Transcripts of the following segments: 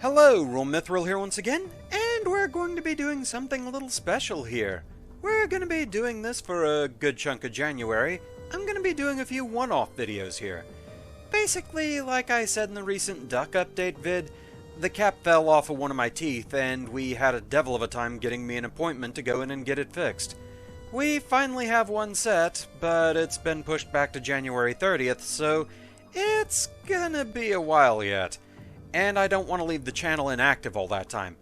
Hello, RoahmMythril here once again, and we're going to be doing something a little special here. We're going to be doing this for a good chunk of January. I'm going to be doing a few one-off videos here. Basically, like I said in the recent duck update vid, the cap fell off of one of my teeth, and we had a devil of a time getting me an appointment to go in and get it fixed. We finally have one set, but it's been pushed back to January 30th, so it's gonna be a while yet. And I don't want to leave the channel inactive all that time.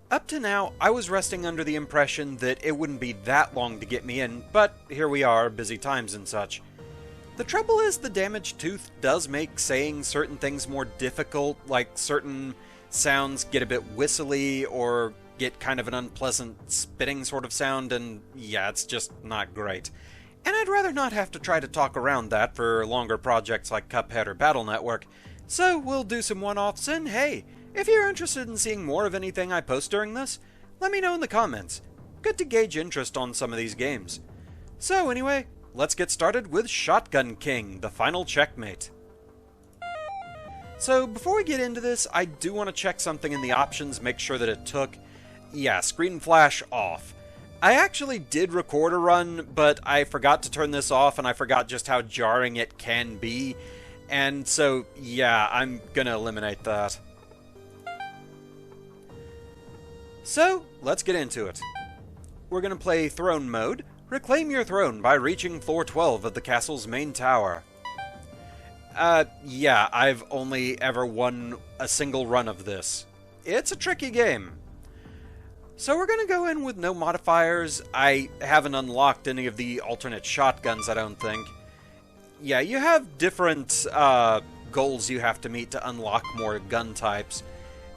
Up to now, I was resting under the impression that it wouldn't be that long to get me in, but here we are, busy times and such. The trouble is the damaged tooth does make saying certain things more difficult, like certain sounds get a bit whistly or get kind of an unpleasant spitting sort of sound, and yeah, it's just not great. And I'd rather not have to try to talk around that for longer projects like Cuphead or Battle Network. So we'll do some one-offs, and hey, if you're interested in seeing more of anything I post during this, let me know in the comments. Good to gauge interest on some of these games. So anyway, let's get started with Shotgun King, the Final Checkmate. So before we get into this, I do want to check something in the options, make sure that it took, screen flash off. I actually did record a run, but I forgot to turn this off, and I forgot just how jarring it can be. And so, yeah, I'm gonna eliminate that. So, let's get into it. We're gonna play Throne Mode. Reclaim your throne by reaching floor 12 of the castle's main tower. Yeah, I've only ever won a single run of this. It's a tricky game. So we're gonna go in with no modifiers. I haven't unlocked any of the alternate shotguns, I don't think. Yeah, you have different goals you have to meet to unlock more gun types,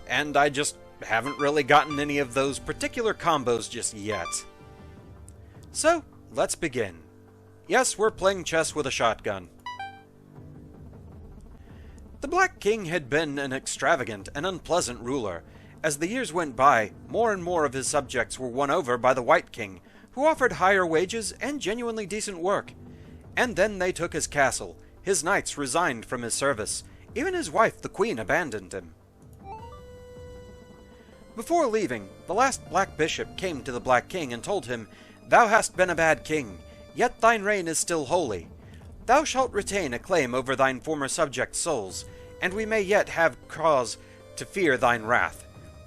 and I just haven't really gotten any of those particular combos just yet. So, let's begin. Yes, we're playing chess with a shotgun. The Black King had been an extravagant and unpleasant ruler. As the years went by, more and more of his subjects were won over by the White King, who offered higher wages and genuinely decent work. And then they took his castle. His knights resigned from his service. Even his wife, the Queen, abandoned him. Before leaving, the last Black Bishop came to the Black King and told him, "Thou hast been a bad king, yet thine reign is still holy. Thou shalt retain a claim over thine former subjects' souls, and we may yet have cause to fear thine wrath.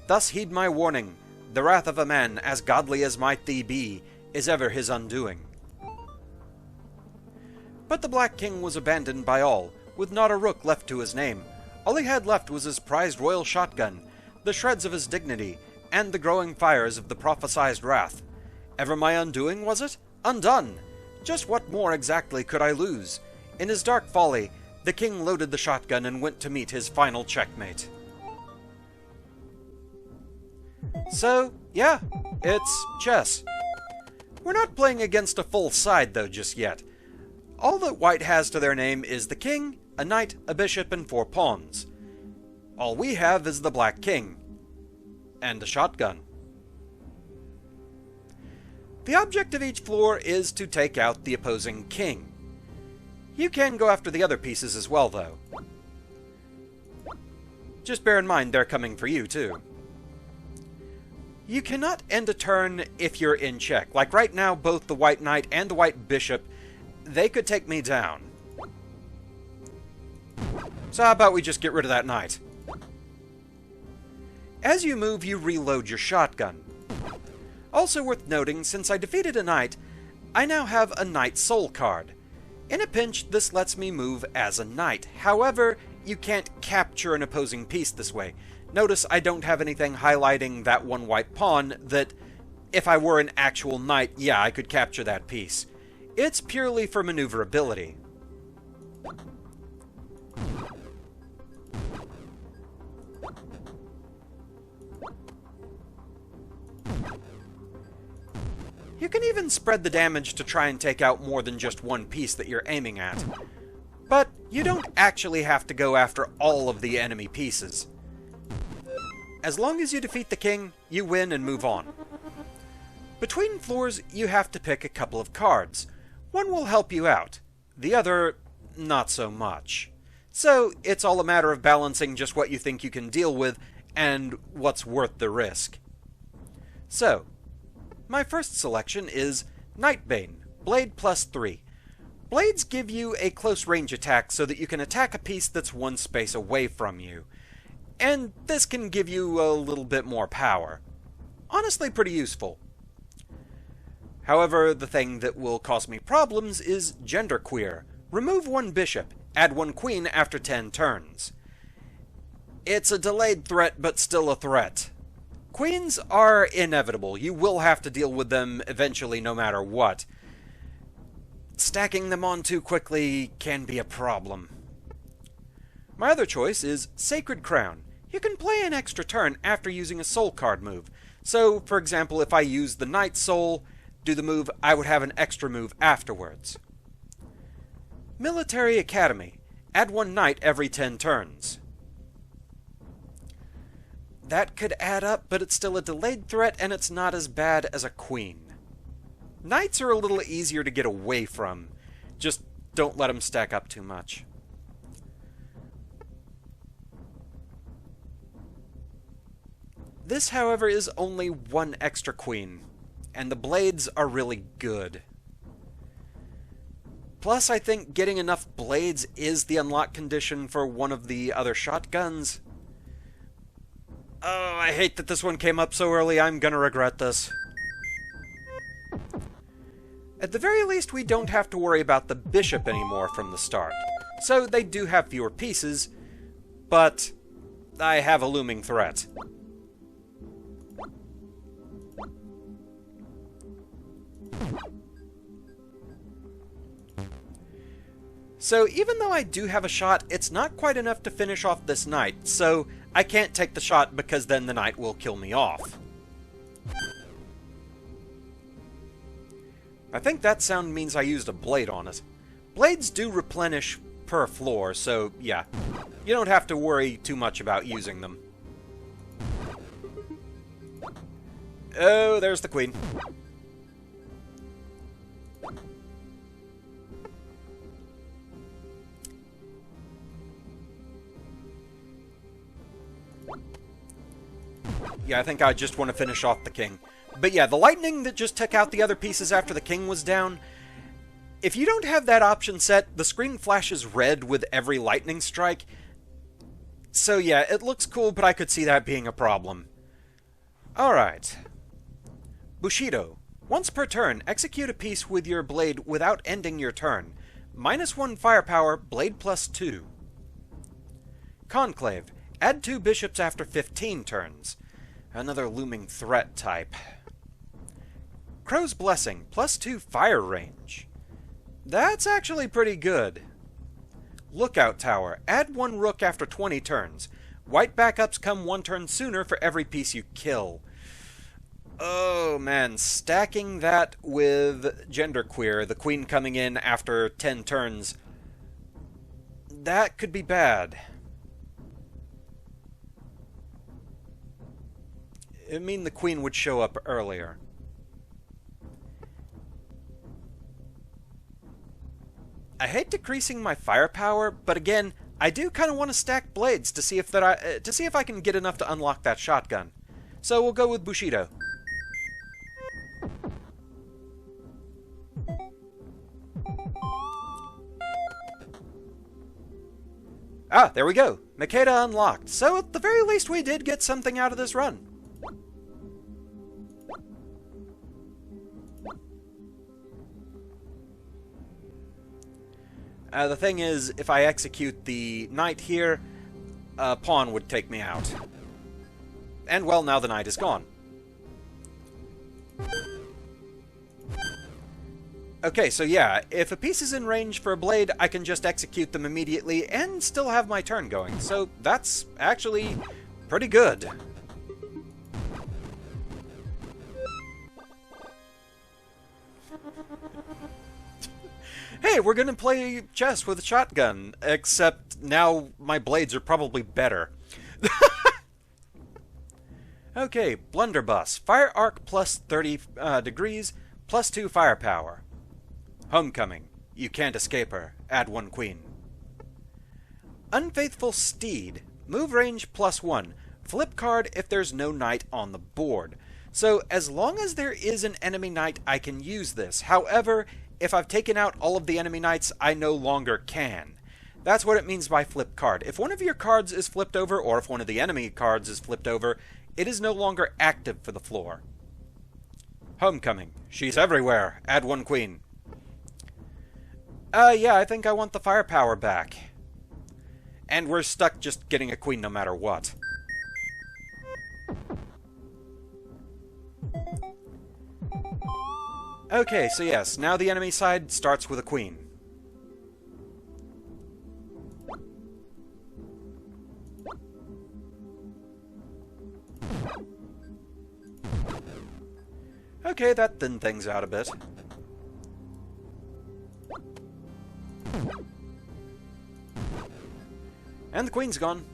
Thus heed my warning. The wrath of a man, as godly as might thee be, is ever his undoing." But the Black King was abandoned by all, with not a rook left to his name. All he had left was his prized royal shotgun, the shreds of his dignity, and the growing fires of the prophesied wrath. Ever my undoing, was it? Undone! Just what more exactly could I lose? In his dark folly, the king loaded the shotgun and went to meet his final checkmate. So, yeah, it's chess. We're not playing against a full side, though, just yet. All that White has to their name is the king, a knight, a bishop, and 4 pawns. All we have is the Black King. And a shotgun. The object of each floor is to take out the opposing king. You can go after the other pieces as well, though. Just bear in mind they're coming for you, too. You cannot end a turn if you're in check. Like right now, both the White Knight and the White Bishop, they could take me down. So how about we just get rid of that knight? As you move, you reload your shotgun. Also worth noting, since I defeated a knight, I now have a Knight Soul card. In a pinch, this lets me move as a knight. However, you can't capture an opposing piece this way. Notice I don't have anything highlighting that one white pawn that, if I were an actual knight, yeah, I could capture that piece. It's purely for maneuverability. You can even spread the damage to try and take out more than just one piece that you're aiming at. But you don't actually have to go after all of the enemy pieces. As long as you defeat the king, you win and move on. Between floors, you have to pick a couple of cards. One will help you out. The other, not so much. So it's all a matter of balancing just what you think you can deal with and what's worth the risk. So, my first selection is Nightbane, Blade +3. Blades give you a close range attack so that you can attack a piece that's one space away from you. And this can give you a little bit more power. Honestly, pretty useful. However, the thing that will cause me problems is genderqueer. Remove 1 bishop, add 1 queen after 10 turns. It's a delayed threat, but still a threat. Queens are inevitable. You will have to deal with them eventually no matter what. Stacking them on too quickly can be a problem. My other choice is Sacred Crown. You can play an extra turn after using a soul card move. So, for example, if I use the Knight Soul, do the move, I would have an extra move afterwards. Military Academy. Add 1 knight every 10 turns. That could add up, but it's still a delayed threat, and it's not as bad as a queen. Knights are a little easier to get away from. Just don't let them stack up too much. This, however, is only 1 extra queen, and the blades are really good. Plus, I think getting enough blades is the unlock condition for one of the other shotguns. Oh, I hate that this one came up so early. I'm gonna regret this. At the very least, we don't have to worry about the bishop anymore from the start. So they do have fewer pieces, but I have a looming threat. So even though I do have a shot, it's not quite enough to finish off this knight, so I can't take the shot because then the knight will kill me off. I think that sound means I used a blade on it. Blades do replenish per floor, so yeah, you don't have to worry too much about using them. Oh, there's the queen. Yeah, I think I just want to finish off the king. But yeah, the lightning that just took out the other pieces after the king was down, if you don't have that option set, the screen flashes red with every lightning strike. So yeah, it looks cool, but I could see that being a problem. Alright. Bushido. Once per turn, execute a piece with your blade without ending your turn. -1 firepower, blade +2. Conclave. Add 2 bishops after 15 turns. Another looming threat type. Crow's Blessing, +2 fire range. That's actually pretty good. Lookout Tower, add 1 rook after 20 turns. White backups come 1 turn sooner for every piece you kill. Oh man, stacking that with genderqueer, the queen coming in after 10 turns, that could be bad. It mean the queen would show up earlier. I hate decreasing my firepower, but again, I do kind of want to stack blades to see if I can get enough to unlock that shotgun. So we'll go with Bushido. Ah, there we go. Makeda unlocked. So at the very least we did get something out of this run. The thing is, if I execute the knight here, a pawn would take me out. And, well, now the knight is gone. Okay, so yeah, if a piece is in range for a blade, I can just execute them immediately and still have my turn going. So that's actually pretty good. Hey, we're gonna play chess with a shotgun, except now my blades are probably better. Okay, Blunderbuss. Fire arc plus 30 degrees, +2 firepower. Homecoming. You can't escape her. Add 1 queen. Unfaithful Steed. Move range +1. Flip card if there's no knight on the board. So as long as there is an enemy knight, I can use this. However, if I've taken out all of the enemy knights, I no longer can. That's what it means by flip card. If one of your cards is flipped over, or if one of the enemy cards is flipped over, it is no longer active for the floor. Homecoming. She's everywhere. Add one queen. Yeah, I think I want the firepower back. And we're stuck just getting a queen no matter what. Okay, so yes, now the enemy side starts with a queen. Okay, that thinned things out a bit. And the queen's gone.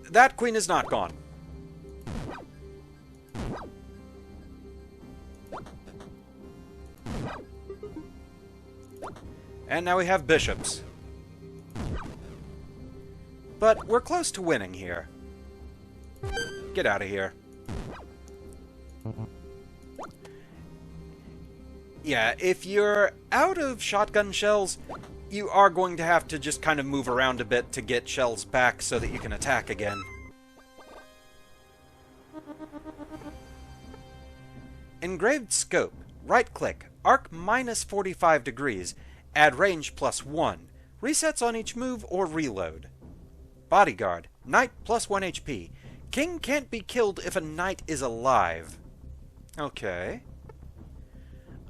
That queen is not gone. And now we have bishops. But we're close to winning here. Get out of here. Yeah, if you're out of shotgun shells, you are going to have to just kind of move around a bit to get shells back so that you can attack again. Engraved scope. Right-click. Arc minus 45 degrees. Add range +1. Resets on each move or reload. Bodyguard. Knight +1 HP. King can't be killed if a knight is alive. Okay.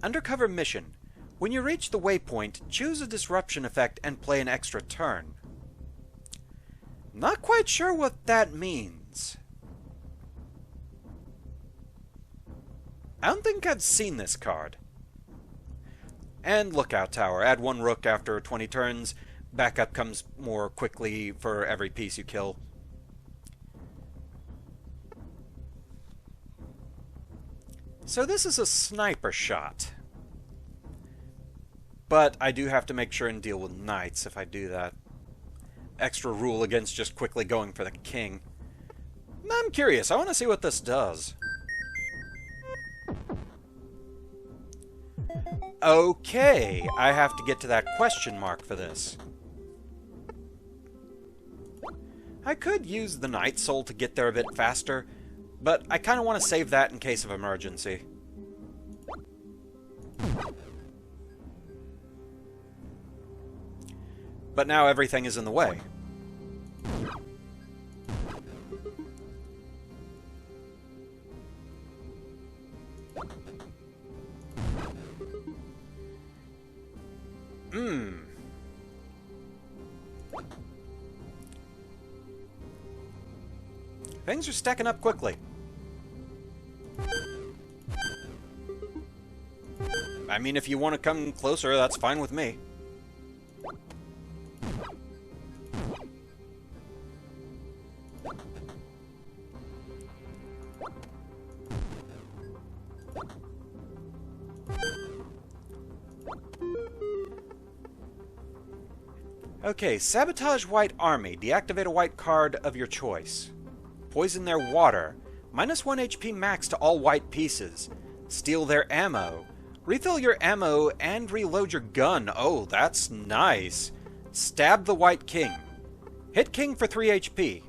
Undercover mission. When you reach the waypoint, choose a disruption effect and play an extra turn. Not quite sure what that means. I don't think I've seen this card. And Lookout Tower. Add one rook after 20 turns. Backup comes more quickly for every piece you kill. So this is a sniper shot. But I do have to make sure and deal with knights if I do that. Extra rule against just quickly going for the king. I'm curious. I want to see what this does. Okay, I have to get to that question mark for this. I could use the Knight Soul to get there a bit faster, but I kind of want to save that in case of emergency. But now everything is in the way. Things are stacking up quickly. I mean, if you want to come closer, that's fine with me. Okay, sabotage white army. Deactivate a white card of your choice. Poison their water. -1 HP max to all white pieces. Steal their ammo. Refill your ammo and reload your gun. Oh, that's nice. Stab the white king. Hit king for 3 HP.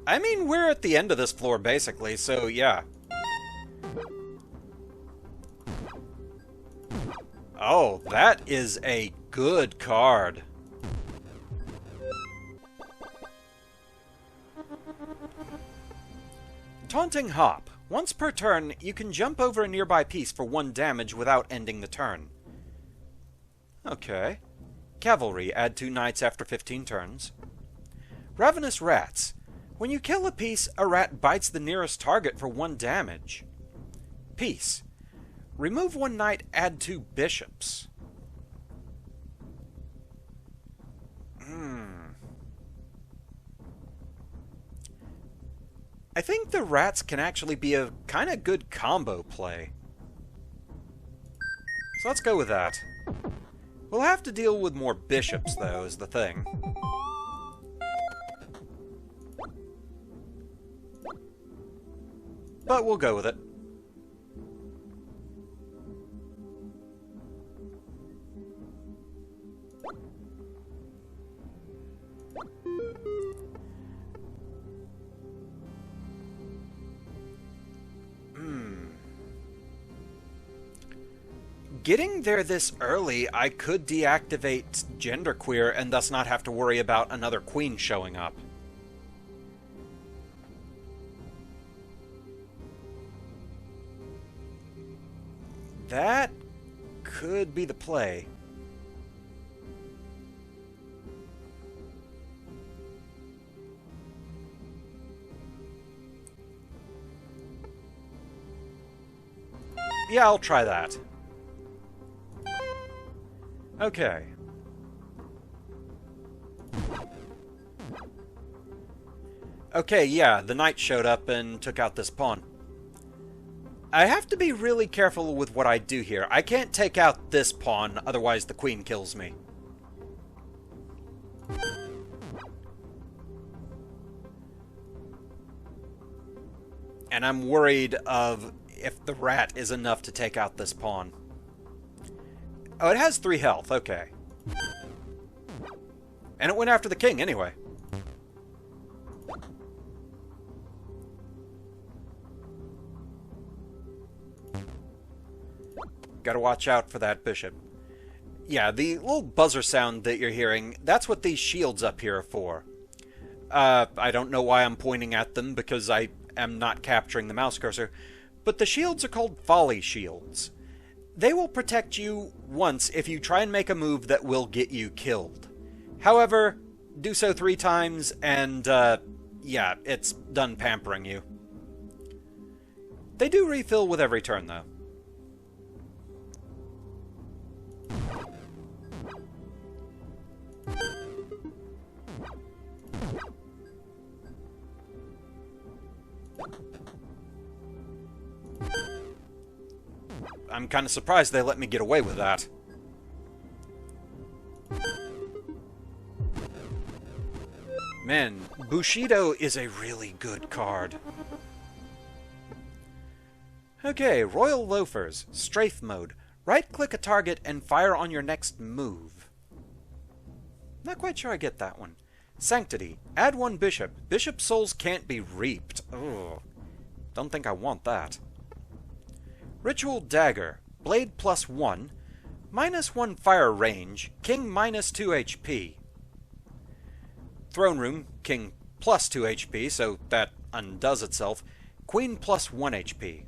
I mean, we're at the end of this floor, basically, so yeah. Oh, that is a good card. Taunting Hop. Once per turn, you can jump over a nearby piece for 1 damage without ending the turn. Okay. Cavalry. Add 2 knights after 15 turns. Ravenous Rats. When you kill a piece, a rat bites the nearest target for 1 damage. Peace. Remove 1 knight, add 2 bishops. I think the rats can actually be a kind of good combo play. So let's go with that. We'll have to deal with more bishops, though, is the thing. but we'll go with it. Getting there this early, I could deactivate genderqueer and thus not have to worry about another queen showing up. That could be the play. Yeah, I'll try that. Okay. Okay, yeah, the knight showed up and took out this pawn. I have to be really careful with what I do here. I can't take out this pawn, otherwise the queen kills me. And I'm worried of if the rat is enough to take out this pawn. Oh, it has 3 health, okay. And it went after the king anyway. Gotta watch out for that bishop. Yeah, the little buzzer sound that you're hearing, that's what these shields up here are for. I don't know why I'm pointing at them, because I am not capturing the mouse cursor, but the shields are called folly shields. They will protect you once if you try and make a move that will get you killed. However, do so 3 times and, yeah, it's done pampering you. They do refill with every turn, though. I'm kind of surprised they let me get away with that. Man, Bushido is a really good card. Okay, Royal Loafers, Strafe Mode. Right-click a target and fire on your next move. Not quite sure I get that one. Sanctity, add 1 bishop. Bishop souls can't be reaped. Ugh. Don't think I want that. Ritual Dagger, Blade +1, -1 fire range, King -2 HP. Throne Room, King +2 HP, so that undoes itself. Queen +1 HP.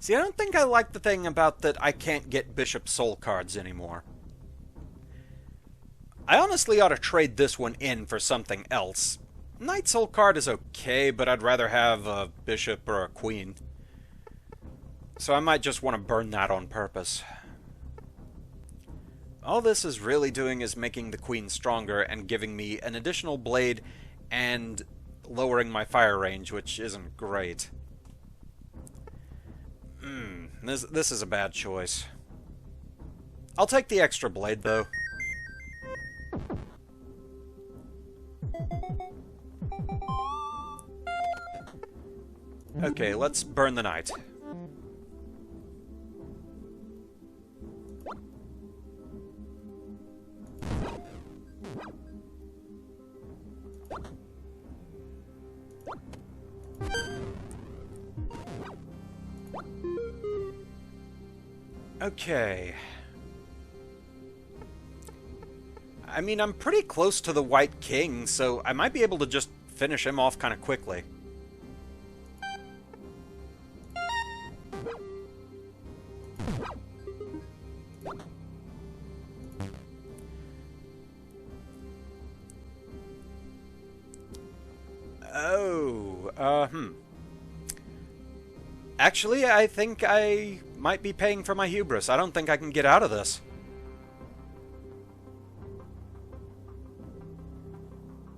See, I don't think I like the thing about that I can't get Bishop Soul cards anymore. I honestly ought to trade this one in for something else. Knight Soul card is okay, but I'd rather have a Bishop or a Queen. So I might just want to burn that on purpose. All this is really doing is making the Queen stronger and giving me an additional blade and lowering my fire range, which isn't great. This is a bad choice. I'll take the extra blade, though. Okay, let's burn the knight. Okay. I mean, I'm pretty close to the White King, so I might be able to just finish him off kind of quickly. Actually, I think I might be paying for my hubris. I don't think I can get out of this.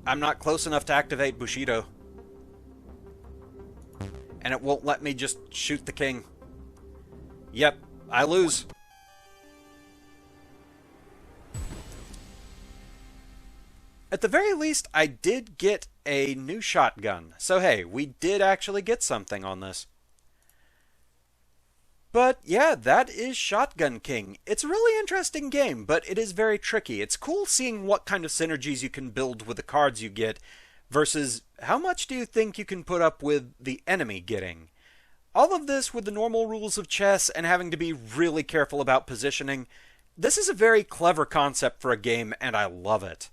I'm not close enough to activate Bushido. And it won't let me just shoot the king. Yep, I lose. At the very least, I did get a new shotgun. So hey, we did actually get something on this. But yeah, that is Shotgun King. It's a really interesting game, but it is very tricky. It's cool seeing what kind of synergies you can build with the cards you get, versus how much do you think you can put up with the enemy getting. All of this with the normal rules of chess and having to be really careful about positioning. This is a very clever concept for a game, and I love it.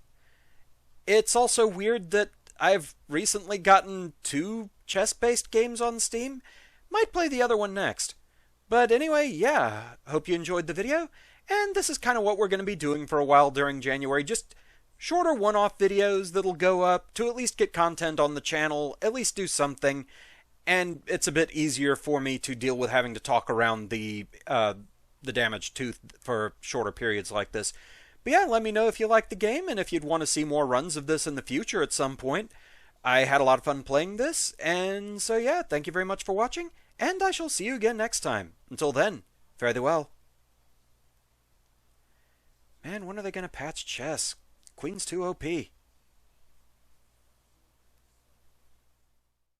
It's also weird that I've recently gotten 2 chess-based games on Steam. Might play the other one next. But anyway, yeah, hope you enjoyed the video, and this is kind of what we're going to be doing for a while during January, just shorter one-off videos that'll go up to at least get content on the channel, at least do something, and it's a bit easier for me to deal with having to talk around the damaged tooth for shorter periods like this. But yeah, let me know if you like the game, and if you'd want to see more runs of this in the future at some point. I had a lot of fun playing this, and so yeah, thank you very much for watching, and I shall see you again next time. Until then, fare thee well. Man, when are they going to patch chess? Queen's too OP.